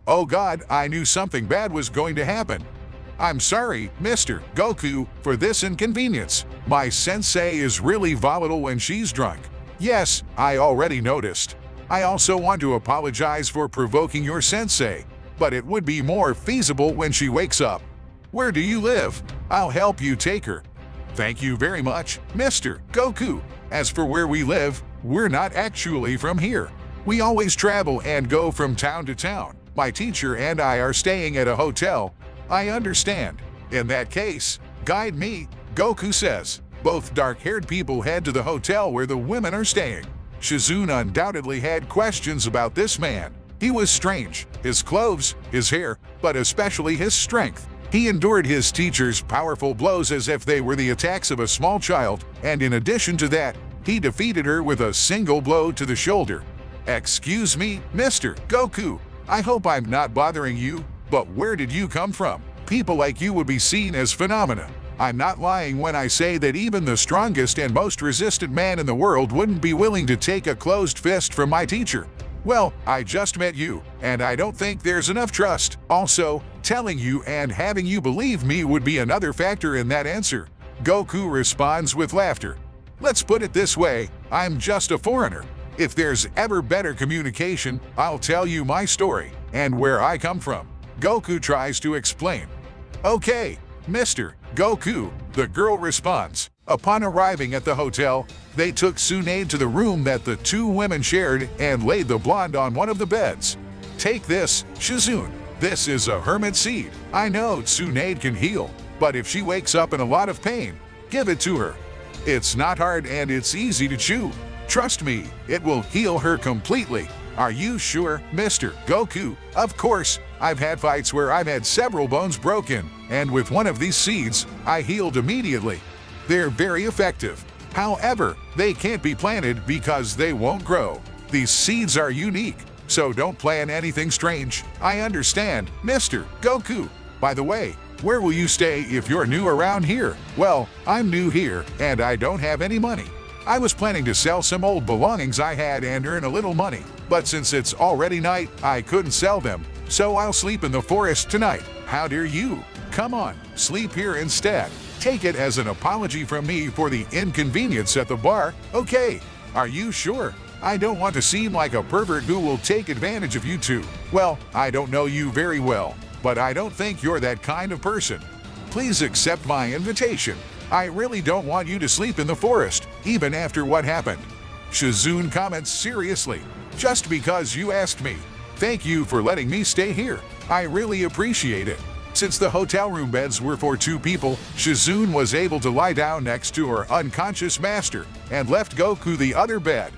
Oh God, I knew something bad was going to happen. I'm sorry, Mr. Goku, for this inconvenience. My sensei is really volatile when she's drunk. Yes, I already noticed. I also want to apologize for provoking your sensei, but it would be more feasible when she wakes up. Where do you live? I'll help you take her. Thank you very much, Mr. Goku. As for where we live, we're not actually from here. We always travel and go from town to town. My teacher and I are staying at a hotel. I understand. In that case, guide me, Goku says. Both dark-haired people head to the hotel where the women are staying. Shizune undoubtedly had questions about this man. He was strange, his clothes, his hair, but especially his strength. He endured his teacher's powerful blows as if they were the attacks of a small child, and in addition to that, he defeated her with a single blow to the shoulder. Excuse me, Mr. Goku. I hope I'm not bothering you, but where did you come from? People like you would be seen as phenomena. I'm not lying when I say that even the strongest and most resistant man in the world wouldn't be willing to take a closed fist from my teacher. Well, I just met you, and I don't think there's enough trust. Also, telling you and having you believe me would be another factor in that answer. Goku responds with laughter. Let's put it this way, I'm just a foreigner. If there's ever better communication, I'll tell you my story and where I come from. Goku tries to explain. Okay, Mr. Goku, the girl responds. Upon arriving at the hotel, they took Tsunade to the room that the two women shared and laid the blonde on one of the beds. Take this, Shizune. This is a hermit seed. I know Tsunade can heal, but if she wakes up in a lot of pain, give it to her. It's not hard and it's easy to chew. Trust me, it will heal her completely. Are you sure, Mr. Goku? Of course, I've had fights where I've had several bones broken, and with one of these seeds, I healed immediately. They're very effective. However, they can't be planted because they won't grow. These seeds are unique, so don't plan anything strange. I understand, Mr. Goku. By the way, where will you stay if you're new around here? Well, I'm new here, and I don't have any money. I was planning to sell some old belongings I had and earn a little money, but since it's already night, I couldn't sell them, so I'll sleep in the forest tonight. How dare you? Come on, sleep here instead. Take it as an apology from me for the inconvenience at the bar. Okay, are you sure? I don't want to seem like a pervert who will take advantage of you two. Well, I don't know you very well, but I don't think you're that kind of person. Please accept my invitation. I really don't want you to sleep in the forest, even after what happened. Shizune comments seriously. Just because you asked me. Thank you for letting me stay here. I really appreciate it. Since the hotel room beds were for two people, Shizune was able to lie down next to her unconscious master and left Goku the other bed.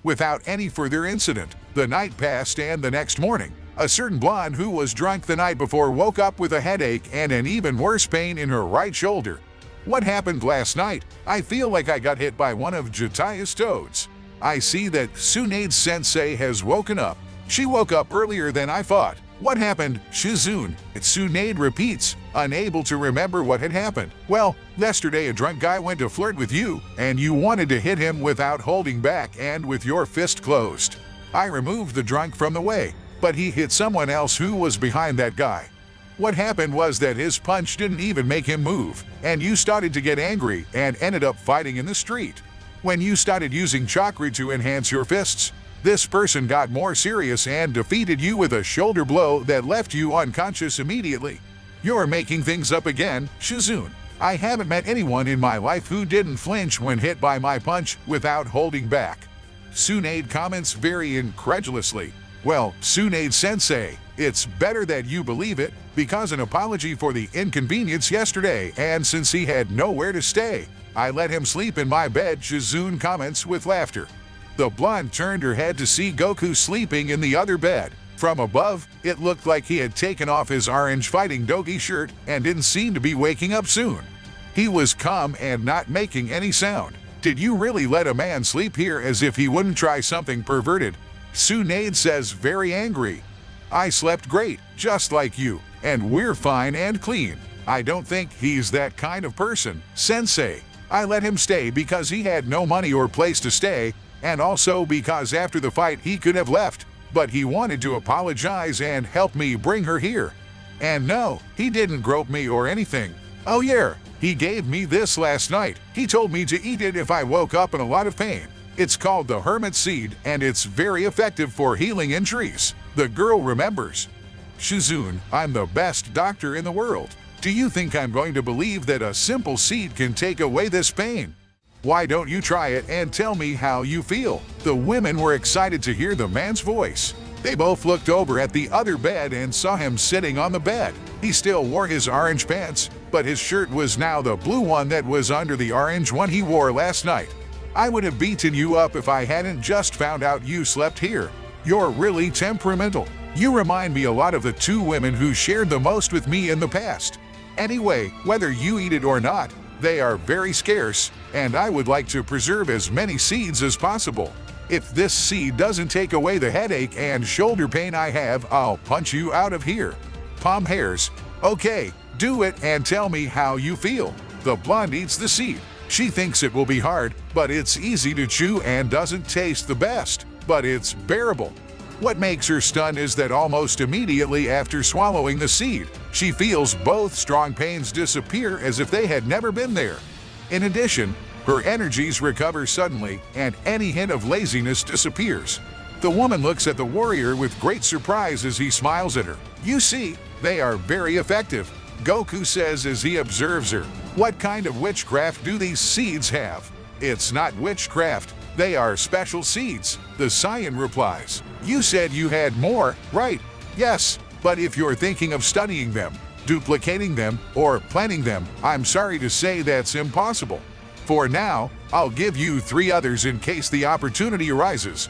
Without any further incident, the night passed and the next morning, a certain blonde who was drunk the night before woke up with a headache and an even worse pain in her right shoulder. What happened last night? I feel like I got hit by one of Jataya's toads. I see that Tsunade's sensei has woken up. She woke up earlier than I thought. What happened, Shizune? Tsunade repeats, unable to remember what had happened. Well, yesterday a drunk guy went to flirt with you, and you wanted to hit him without holding back and with your fist closed. I removed the drunk from the way, but he hit someone else who was behind that guy. What happened was that his punch didn't even make him move, and you started to get angry and ended up fighting in the street. When you started using chakra to enhance your fists, this person got more serious and defeated you with a shoulder blow that left you unconscious immediately. You're making things up again, Shizune. I haven't met anyone in my life who didn't flinch when hit by my punch without holding back. Tsunade comments very incredulously. Well, Tsunade-sensei, it's better that you believe it, because an apology for the inconvenience yesterday, and since he had nowhere to stay, I let him sleep in my bed, Shizune comments with laughter. The blonde turned her head to see Goku sleeping in the other bed. From above, it looked like he had taken off his orange fighting dogi shirt and didn't seem to be waking up soon. He was calm and not making any sound. Did you really let a man sleep here as if he wouldn't try something perverted? Tsunade says very angry. I slept great, just like you, and we're fine and clean. I don't think he's that kind of person, sensei. I let him stay because he had no money or place to stay, and also because after the fight he could have left. but he wanted to apologize and help me bring her here. And no, he didn't grope me or anything. Oh yeah, he gave me this last night. He told me to eat it if I woke up in a lot of pain. It's called the hermit seed, and it's very effective for healing injuries. The girl remembers. Shizune, I'm the best doctor in the world. Do you think I'm going to believe that a simple seed can take away this pain? Why don't you try it and tell me how you feel? The women were excited to hear the man's voice. They both looked over at the other bed and saw him sitting on the bed. He still wore his orange pants, but his shirt was now the blue one that was under the orange one he wore last night. I would have beaten you up if I hadn't just found out you slept here. You're really temperamental. You remind me a lot of the two women who shared the most with me in the past. Anyway, whether you eat it or not, they are very scarce, and I would like to preserve as many seeds as possible. If this seed doesn't take away the headache and shoulder pain I have, I'll punch you out of here. Palm hairs. Okay, do it and tell me how you feel. The blonde eats the seed. She thinks it will be hard, but it's easy to chew and doesn't taste the best, but it's bearable. What makes her stunned is that almost immediately after swallowing the seed, she feels both strong pains disappear as if they had never been there. In addition, her energies recover suddenly and any hint of laziness disappears. The woman looks at the warrior with great surprise as he smiles at her. You see, they are very effective, Goku says as he observes her. What kind of witchcraft do these seeds have? It's not witchcraft, they are special seeds, the Saiyan replies. You said you had more, right? Yes, but if you're thinking of studying them, duplicating them, or planting them, I'm sorry to say that's impossible. For now, I'll give you 3 others in case the opportunity arises.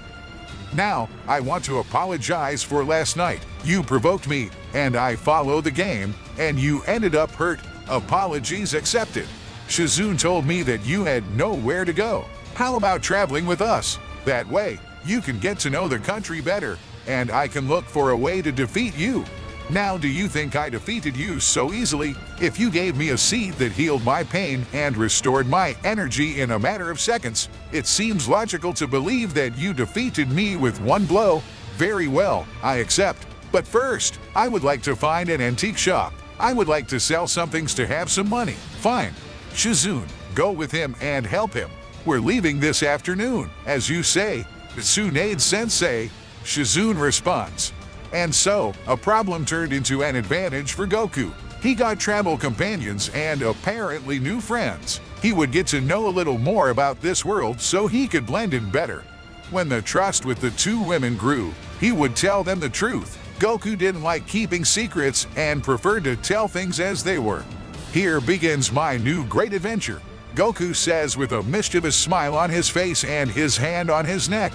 Now, I want to apologize for last night. You provoked me, and I followed the game, and you ended up hurt. Apologies accepted. Shizune told me that you had nowhere to go. How about traveling with us? That way, you can get to know the country better, and I can look for a way to defeat you. Now, do you think I defeated you so easily? If you gave me a seed that healed my pain and restored my energy in a matter of seconds, it seems logical to believe that you defeated me with one blow. Very well, I accept. But first, I would like to find an antique shop. I would like to sell some things to have some money. Fine. Shizune, go with him and help him. We're leaving this afternoon, as you say. Tsunade Sensei, Shizune responds. And so, a problem turned into an advantage for Goku. He got travel companions and apparently new friends. He would get to know a little more about this world so he could blend in better. When the trust with the two women grew, he would tell them the truth. Goku didn't like keeping secrets and preferred to tell things as they were. Here begins my new great adventure, Goku says with a mischievous smile on his face and his hand on his neck.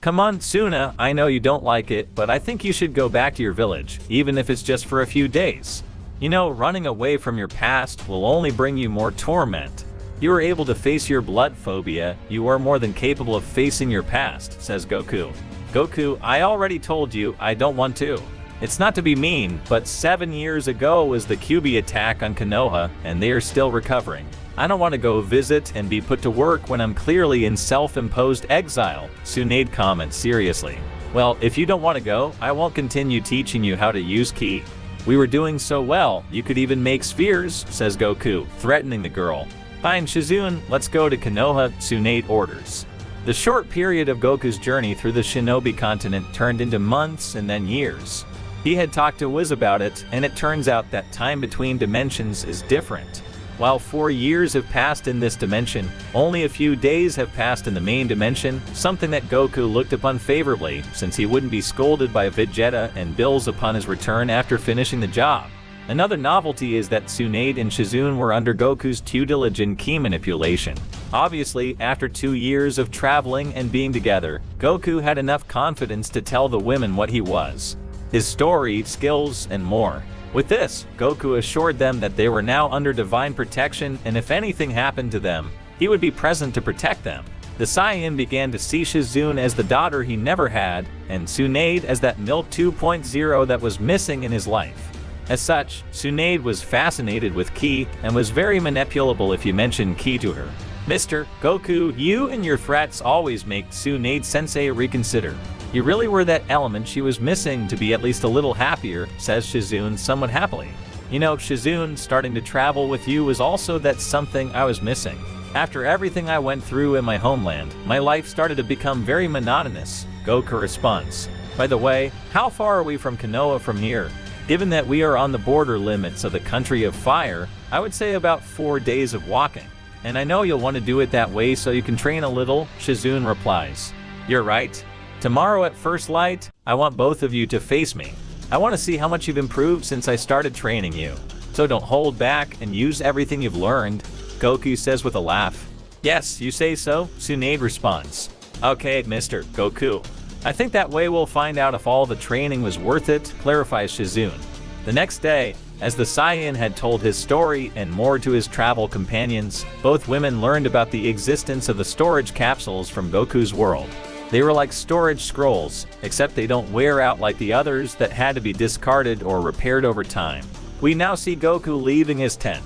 Come on, Tsuna, I know you don't like it, but I think you should go back to your village, even if it's just for a few days. You know, running away from your past will only bring you more torment. You are able to face your blood phobia, you are more than capable of facing your past, says Goku. Goku, I already told you I don't want to. It's not to be mean, but 7 years ago was the Kyuubi attack on Konoha, and they are still recovering. I don't want to go visit and be put to work when I'm clearly in self-imposed exile, Tsunade comments seriously. Well, if you don't want to go, I won't continue teaching you how to use ki. We were doing so well, you could even make spheres, says Goku, threatening the girl. Fine, Shizune, let's go to Konoha, Tsunade orders. The short period of Goku's journey through the Shinobi continent turned into months and then years. He had talked to Wiz about it, and it turns out that time between dimensions is different. While 4 years have passed in this dimension, only a few days have passed in the main dimension, something that Goku looked upon favorably since he wouldn't be scolded by Vegeta and Bills upon his return after finishing the job. Another novelty is that Tsunade and Shizune were under Goku's tutelage in ki manipulation. Obviously, after 2 years of traveling and being together, Goku had enough confidence to tell the women what he was, his story, skills, and more. With this, Goku assured them that they were now under divine protection, and if anything happened to them, he would be present to protect them. The Saiyan began to see Shizune as the daughter he never had, and Tsunade as that milk 2.0 that was missing in his life. As such, Tsunade was fascinated with ki, and was very manipulable if you mentioned ki to her. Mr. Goku, you and your threats always make Tsunade Sensei reconsider. You really were that element she was missing to be at least a little happier, says Shizune somewhat happily. You know, Shizune, starting to travel with you was also that something I was missing. After everything I went through in my homeland, my life started to become very monotonous, Goku responds. By the way, how far are we from Konoha from here? Given that we are on the border limits of the country of fire, I would say about 4 days of walking. And I know you'll want to do it that way so you can train a little, Shizune replies. You're right. Tomorrow at first light, I want both of you to face me. I want to see how much you've improved since I started training you. So don't hold back and use everything you've learned, Goku says with a laugh. Yes, you say so, Tsunade responds. Okay, Mr. Goku. I think that way we'll find out if all the training was worth it, clarifies Shizune. The next day, as the Saiyan had told his story and more to his travel companions, both women learned about the existence of the storage capsules from Goku's world. They were like storage scrolls, except they don't wear out like the others that had to be discarded or repaired over time. We now see Goku leaving his tent.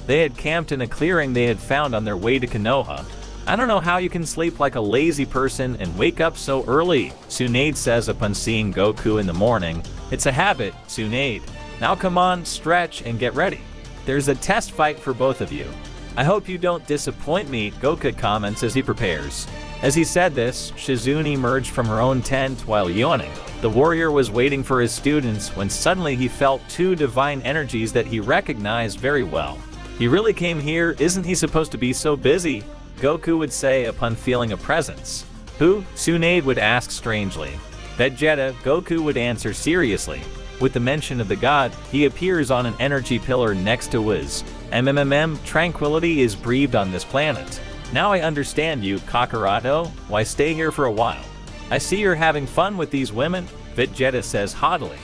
They had camped in a clearing they had found on their way to Konoha. I don't know how you can sleep like a lazy person and wake up so early, Tsunade says upon seeing Goku in the morning. It's a habit, Tsunade. Now come on, stretch and get ready. There's a test fight for both of you. I hope you don't disappoint me, Goku comments as he prepares. As he said this, Shizune emerged from her own tent while yawning. The warrior was waiting for his students when suddenly he felt two divine energies that he recognized very well. He really came here, isn't he supposed to be so busy? Goku would say upon feeling a presence. Who? Tsunade would ask strangely. Vegeta, Goku would answer seriously. With the mention of the god, he appears on an energy pillar next to Wiz. Tranquility is breathed on this planet. Now I understand you, Kakaroto. Why stay here for a while? I see you're having fun with these women, Vegeta says haughtily.